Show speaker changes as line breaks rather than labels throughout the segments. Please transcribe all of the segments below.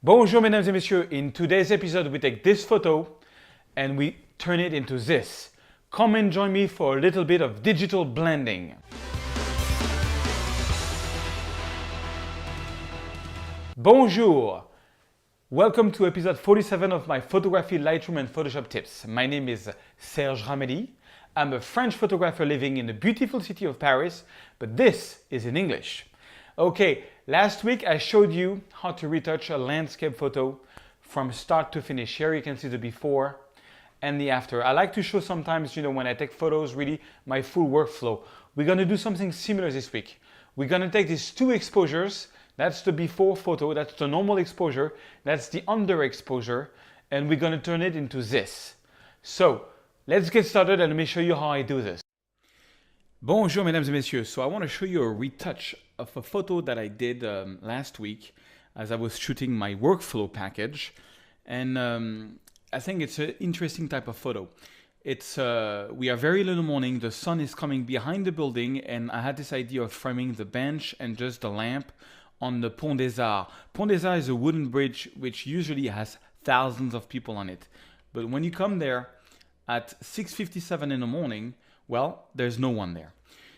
Bonjour mesdames et messieurs, in today's episode we take this photo and we turn it into this. Come and join me for a little bit of digital blending. Bonjour! Welcome to episode 47 of my photography, Lightroom and Photoshop tips. My name is Serge Ramelli. I'm a French photographer living in the beautiful city of Paris, but this is in English. Okay, last week I showed you how to retouch a landscape photo from start to finish. Here you can see the before and the after. I like to show sometimes, when I take photos, really my full workflow. We're gonna do something similar this week. We're gonna take these two exposures. That's the before photo, that's the normal exposure, that's the underexposure, and we're gonna turn it into this. So, let's get started and let me show you how I do this. Bonjour mesdames et messieurs. So I want to show you a retouch of a photo that I did last week as I was shooting my workflow package. And I think it's an interesting type of photo. We are very early in the morning, the sun is coming behind the building, and I had this idea of framing the bench and just the lamp on the Pont des Arts. Pont des Arts is a wooden bridge which usually has thousands of people on it. But when you come there at 6:57 in the morning, well, there's no one there.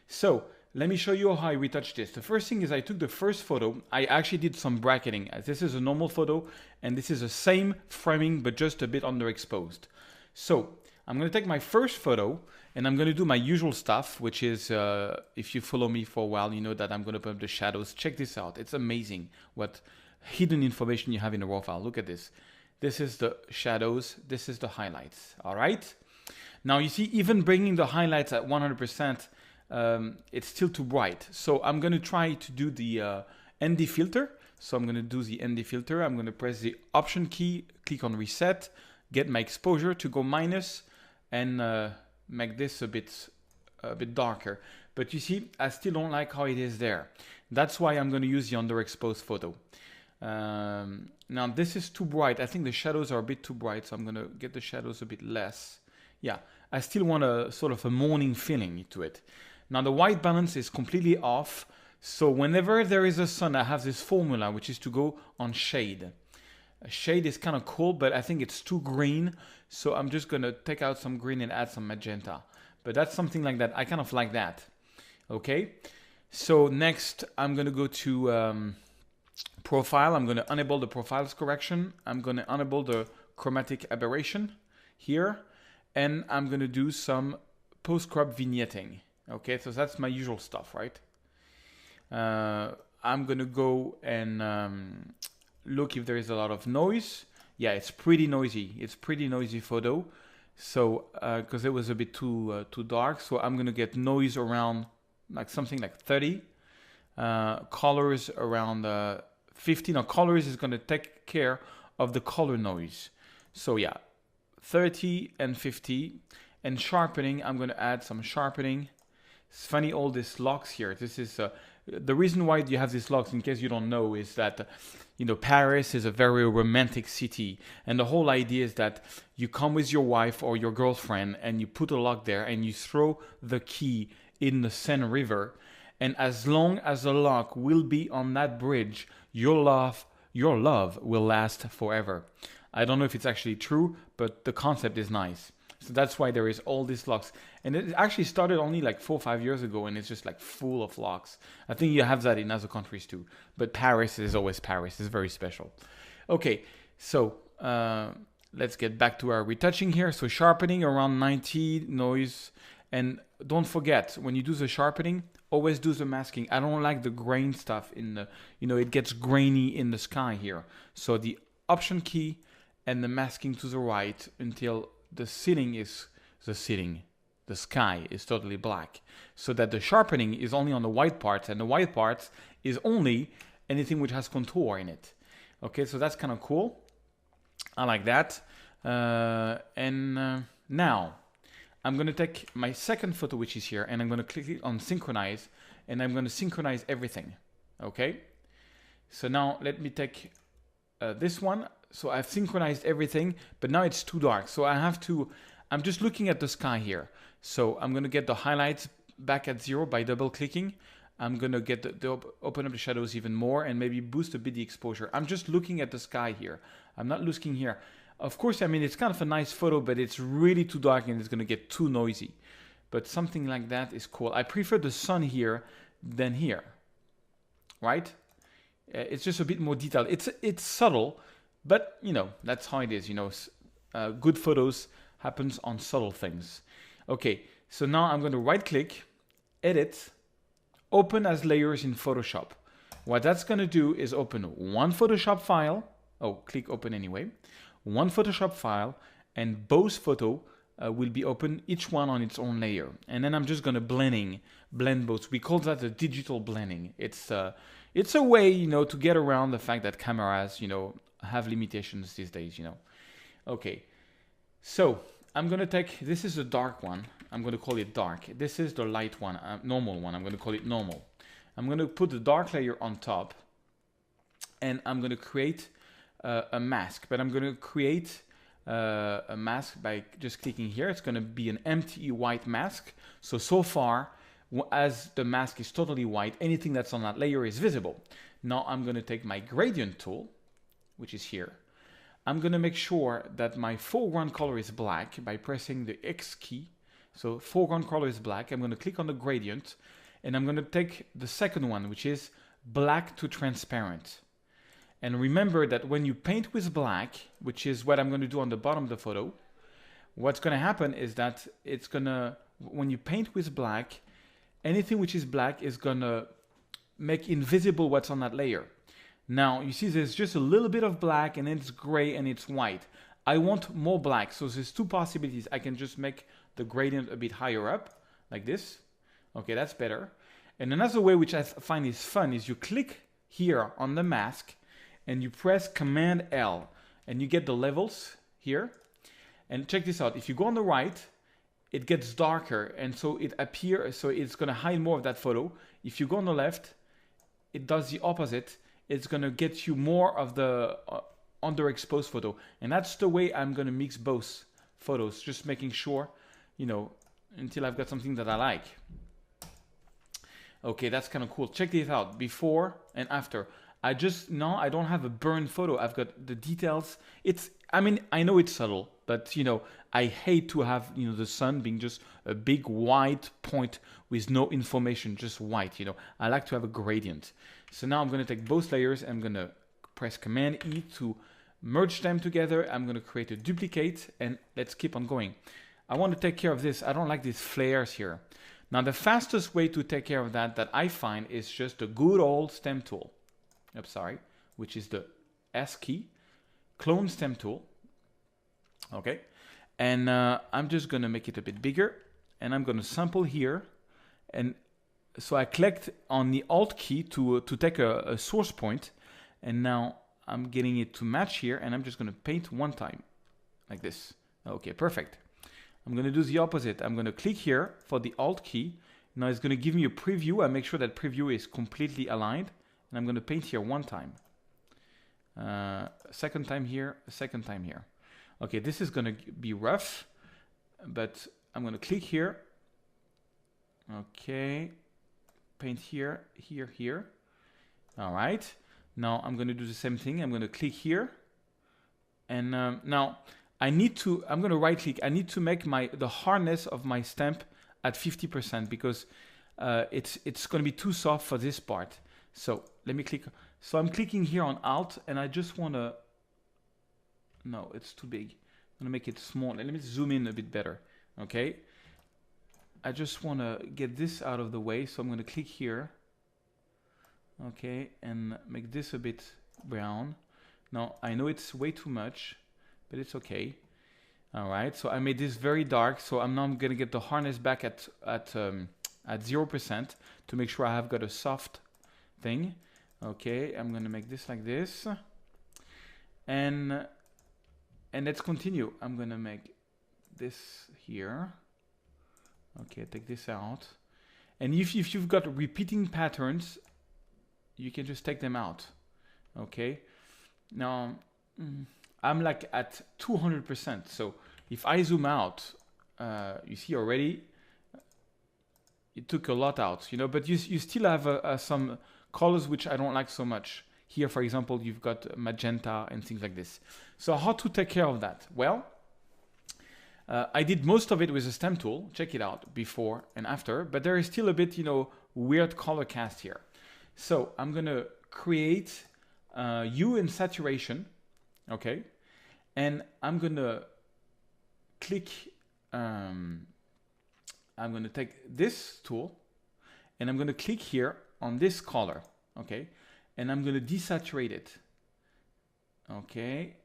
So let me show you how I retouched this. The first thing is I took the first photo. I actually did some bracketing. This is a normal photo and this is the same framing but just a bit underexposed. So I'm going to take my first photo and I'm going to do my usual stuff, which is, if you follow me for a while, you know that I'm going to put up the shadows. Check this out. It's amazing what hidden information you have in a raw file. Look at this. This is the shadows. This is the highlights. All right. Now you see, even bringing the highlights at 100%, it's still too bright. So I'm going to try to do the ND filter. So I'm going to do the ND filter. I'm going to press the Option key, click on Reset, get my exposure to go minus, and make this a bit darker. But you see, I still don't like how it is there. That's why I'm going to use the underexposed photo. Now this is too bright. I think the shadows are a bit too bright, so I'm going to get the shadows a bit less. Yeah, I still want a sort of a morning feeling to it. Now the white balance is completely off. So whenever there is a sun, I have this formula, which is to go on shade. Shade is kind of cool, but I think it's too green. So I'm just going to take out some green and add some magenta. But that's something like that. I kind of like that. Okay. So next I'm going to go to profile. I'm going to enable the profiles correction. I'm going to enable the chromatic aberration here. And I'm going to do some post-crop vignetting. Okay, so that's my usual stuff, right? I'm going to go and look if there is a lot of noise. Yeah, it's pretty noisy. It's pretty noisy photo. So, because it was a bit too dark. So I'm going to get noise around like something like 30. Colors around 50. Now, colors is going to take care of the color noise. So yeah. 30 and 50, and sharpening, I'm going to add some sharpening. It's funny, all these locks here. This is the reason why you have these locks, in case you don't know, is that Paris is a very romantic city, and the whole idea is that you come with your wife or your girlfriend and you put a lock there and you throw the key in the Seine River, and as long as the lock will be on that bridge, your love will last forever. I don't know if it's actually true, but the concept is nice. So that's why there is all these locks. And it actually started only like 4 or 5 years ago, and it's just like full of locks. I think you have that in other countries too. But Paris is always Paris. It's very special. Okay, so let's get back to our retouching here. So sharpening around 90, noise. And don't forget, when you do the sharpening, always do the masking. I don't like the grain stuff in the, it gets grainy in the sky here. So the Option key and the masking to the right until the sky is totally black, so that the sharpening is only on the white parts, and the white parts is only anything which has contour in it. Okay, so that's kind of cool. I like that. Now I'm going to take my second photo, which is here, and I'm going to click on synchronize, and I'm going to synchronize everything. Okay, so now let me take this one. So I've synchronized everything, but now it's too dark. So I'm just looking at the sky here. So I'm going to get the highlights back at 0 by double clicking. I'm gonna get open up the shadows even more and maybe boost a bit the exposure. I'm just looking at the sky here. I'm not looking here. Of course, I mean, it's kind of a nice photo, but it's really too dark and it's gonna get too noisy. But something like that is cool. I prefer the sun here than here, right? It's just a bit more detailed. It's subtle, but you know, that's how it is. You know, good photos happens on subtle things. Okay, so now I'm going to right click, edit, open as layers in Photoshop. What that's going to do is open one Photoshop file. Oh, click open anyway. One Photoshop file, and both photo will be open, each one on its own layer. And then I'm just going to blend both. We call that a digital blending. It's a way, you know, to get around the fact that cameras, you know, have limitations these days, you know. Okay, so I'm going to take, this is a dark one. I'm going to call it dark. This is the light one, normal one. I'm going to call it normal. I'm going to put the dark layer on top, and I'm going to create a mask. But I'm going to create a mask by just clicking here. It's going to be an empty white mask. So far, as the mask is totally white, anything that's on that layer is visible. Now I'm going to take my gradient tool, which is here. I'm going to make sure that my foreground color is black by pressing the X key. So foreground color is black. I'm going to click on the gradient, and I'm going to take the second one, which is black to transparent. And remember that when you paint with black, which is what I'm going to do on the bottom of the photo, what's going to happen is that it's going to, when you paint with black, anything which is black is going to make invisible what's on that layer. Now, you see there's just a little bit of black, and it's gray and it's white. I want more black, so there's two possibilities. I can just make the gradient a bit higher up, like this. Okay, that's better. And another way which I find is fun is you click here on the mask, and you press Command L, and you get the levels here. And check this out. If you go on the right, it gets darker, and so it appears, so it's going to hide more of that photo. If you go on the left, it does the opposite. It's going to get you more of the underexposed photo. And that's the way I'm going to mix both photos, just making sure, you know, until I've got something that I like. Okay, that's kind of cool. Check this out, before and after. I don't have a burned photo. I've got the details. I mean, I know it's subtle, but you know, I hate to have, you know, the sun being just a big white point with no information, just white, you know. I like to have a gradient. So now I'm going to take both layers. I'm going to press Command E to merge them together. I'm going to create a duplicate, and let's keep on going. I want to take care of this. I don't like these flares here. Now, the fastest way to take care of that I find is just the good old stem tool. Which is the S key, clone stem tool. Okay, and I'm just gonna make it a bit bigger, and I'm gonna sample here, and so I clicked on the Alt key to take a source point, and now I'm getting it to match here, and I'm just gonna paint one time, like this. Okay, perfect. I'm gonna do the opposite. I'm gonna click here for the Alt key. Now it's gonna give me a preview. I make sure that preview is completely aligned. And I'm going to paint here one time. Second time here, second time here. Okay, this is going to be rough, but I'm going to click here. Okay, paint here, here, here. All right. Now I'm going to do the same thing. I'm going to click here. And now I'm going to right click. I need to make the hardness of my stamp at 50% because it's going to be too soft for this part. So let me click. So I'm clicking here on Alt, and I just want to, no, it's too big. I'm going to make it small. Let me zoom in a bit better. Okay. I just want to get this out of the way. So I'm going to click here. Okay. And make this a bit brown. Now I know it's way too much, but it's okay. All right. So I made this very dark. So I'm now going to get the hardness back at 0% to make sure I have got a soft thing. Okay, I'm gonna make this like this, and let's continue. I'm gonna make this here. Okay, take this out, and if you've got repeating patterns, you can just take them out. Okay, now I'm like at 200%. So if I zoom out, you see already it took a lot out, you know, but you still have some colors which I don't like so much. Here, for example, you've got magenta and things like this. So how to take care of that? Well, I did most of it with a stem tool. Check it out before and after, but there is still a bit, you know, weird color cast here. So I'm going to create hue and saturation, okay? And I'm going to click, I'm going to take this tool and I'm going to click here on this color, okay? And I'm going to desaturate it, okay?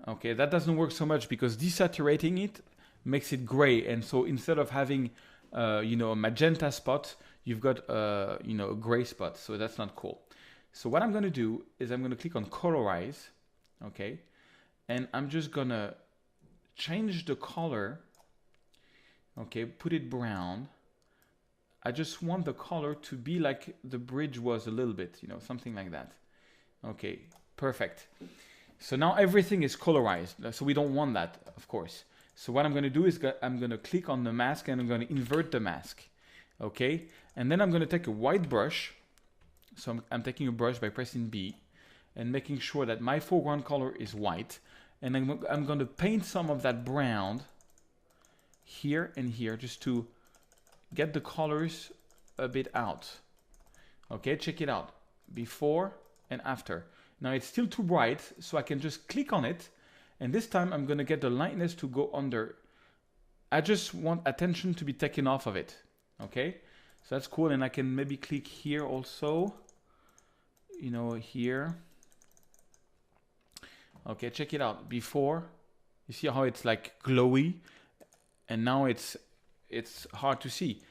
Okay, that doesn't work so much because desaturating it makes it gray. And so instead of having, you know, a magenta spot, you've got, you know, a gray spot. So that's not cool. So what I'm going to do is I'm going to click on colorize, okay? And I'm just going to change the color, okay? Put it brown. I just want the color to be like the bridge was a little bit, you know, something like that. Okay, perfect. So now everything is colorized. So we don't want that, of course. So what I'm going to do is I'm going to click on the mask and I'm going to invert the mask. Okay, and then I'm going to take a white brush. So I'm taking a brush by pressing B and making sure that my foreground color is white. And I'm going to paint some of that brown here and here just to get the colors a bit out. Okay, check it out. Before and after. Now it's still too bright, so I can just click on it. And this time I'm going to get the lightness to go under. I just want attention to be taken off of it. Okay, so that's cool. And I can maybe click here also. You know, here. Okay, check it out. Before, you see how it's like glowy. And now it's hard to see.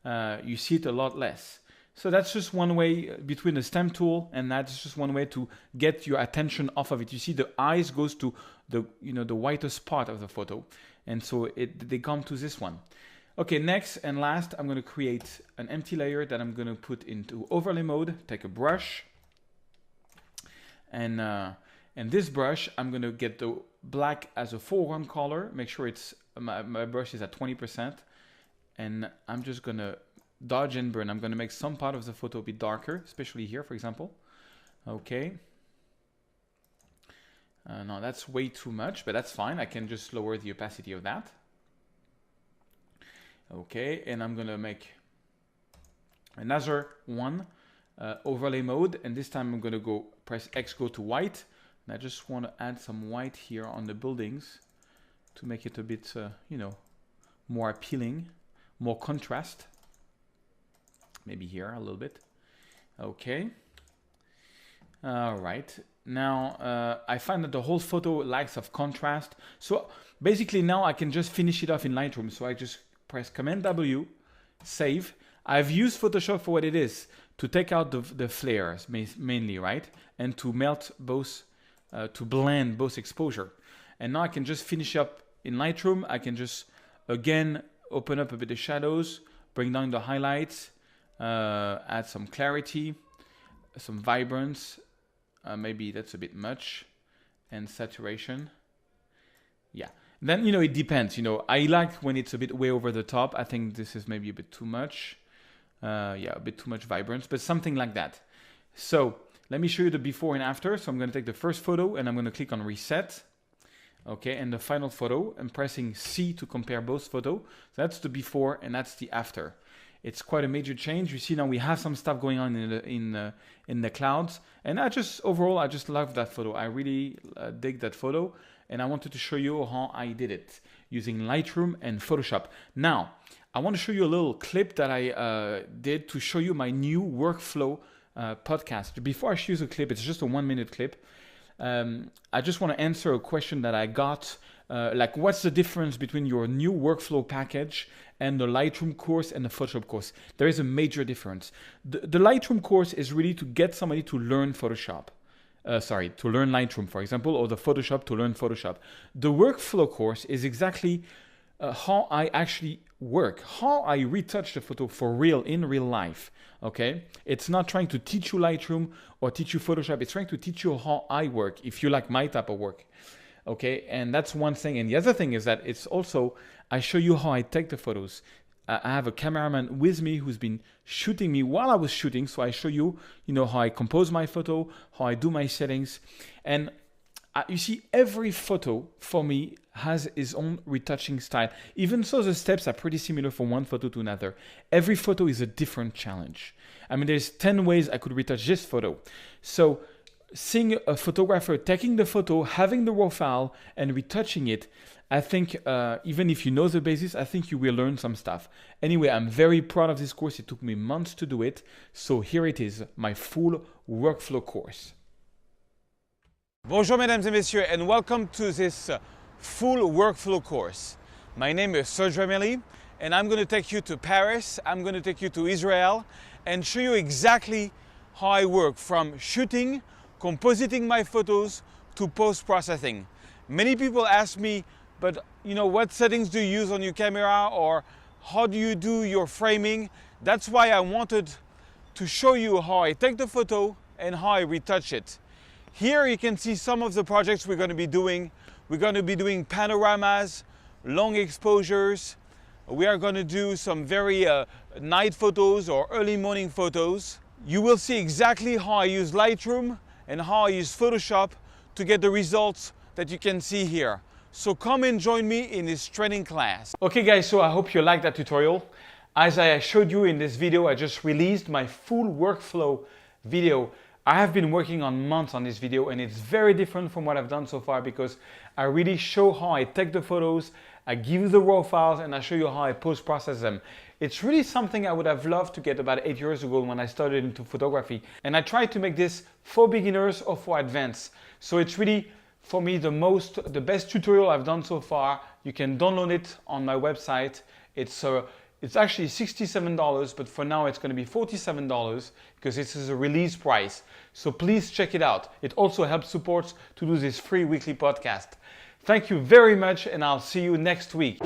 You see it a lot less. So that's just one way between the stem tool, and that's just one way to get your attention off of it. You see the eyes goes to the, you know, the whitest part of the photo. And so they come to this one. Okay, next and last, I'm going to create an empty layer that I'm going to put into overlay mode. Take a brush. And this brush, I'm going to get the black as a foreground color. Make sure it's my brush is at 20%. And I'm just going to dodge and burn. I'm going to make some part of the photo a bit darker, especially here, for example. Okay. No, that's way too much, but that's fine. I can just lower the opacity of that. Okay, and I'm going to make another one, overlay mode. And this time I'm going to press X, go to white. And I just want to add some white here on the buildings to make it a bit, you know, more appealing, more contrast. Maybe here a little bit. Okay. All right. Now I find that the whole photo lacks of contrast. So basically now I can just finish it off in Lightroom. So I just press Command W, save. I've used Photoshop for what it is, to take out the flares mainly, right? And to melt both, to blend both exposure. And now I can just finish up in Lightroom. I can just, again, open up a bit of shadows, bring down the highlights, add some clarity, some vibrance, maybe that's a bit much, and saturation. Yeah, then, you know, it depends. You know, I like when it's a bit way over the top. I think this is maybe a bit too much. Yeah, a bit too much vibrance, but something like that. So let me show you the before and after. So I'm going to take the first photo and I'm going to click on reset. Okay, and the final photo, I'm pressing C to compare both photos. So that's the before and that's the after. It's quite a major change. You see now we have some stuff going on in the clouds, and overall I just love that photo. I really dig that photo, and I wanted to show you how I did it using Lightroom and Photoshop. Now I want to show you a little clip that I did to show you my new workflow podcast. Before I show you the clip, it's just a 1-minute clip. I just want to answer a question that I got, like what's the difference between your new workflow package and the Lightroom course and the Photoshop course? There is a major difference. The Lightroom course is really to get somebody to learn Photoshop. To learn Lightroom, for example, or the Photoshop to learn Photoshop. The workflow course is exactly how I actually work, how I retouch the photo for real, in real life. Okay, it's not trying to teach you Lightroom or teach you Photoshop. It's trying to teach you how I work, if you like my type of work. Okay, and that's one thing. And the other thing is that it's also, I show you how I take the photos. I have a cameraman with me who's been shooting me while I was shooting. So I show you, how I compose my photo, how I do my settings. And you see, every photo for me has its own retouching style. Even so, the steps are pretty similar from one photo to another. Every photo is a different challenge. I mean, there's 10 ways I could retouch this photo. So seeing a photographer taking the photo, having the raw file and retouching it, I think even if you know the basics, I think you will learn some stuff. Anyway, I'm very proud of this course. It took me months to do it. So here it is, my full workflow course. Bonjour mesdames et messieurs, and welcome to this full workflow course. My name is Serge Ramelli, and I'm going to take you to Paris, I'm going to take you to Israel, and show you exactly how I work from shooting, compositing my photos, to post-processing. Many people ask me, but what settings do you use on your camera, or how do you do your framing? That's why I wanted to show you how I take the photo and how I retouch it. Here you can see some of the projects we're going to be doing. We're going to be doing panoramas, long exposures. We are going to do some very night photos or early morning photos. You will see exactly how I use Lightroom and how I use Photoshop to get the results that you can see here. So come and join me in this training class. Okay guys, so I hope you liked that tutorial. As I showed you in this video, I just released my full workflow video. I have been working on months on this video, and it's very different from what I've done so far because I really show how I take the photos, I give you the raw files, and I show you how I post-process them. It's really something I would have loved to get about 8 years ago when I started into photography. And I tried to make this for beginners or for advanced. So it's really, for me, the best tutorial I've done so far. You can download it on my website. It's actually $67, but for now it's going to be $47 because this is a release price. So please check it out. It also helps support to do this free weekly podcast. Thank you very much, and I'll see you next week.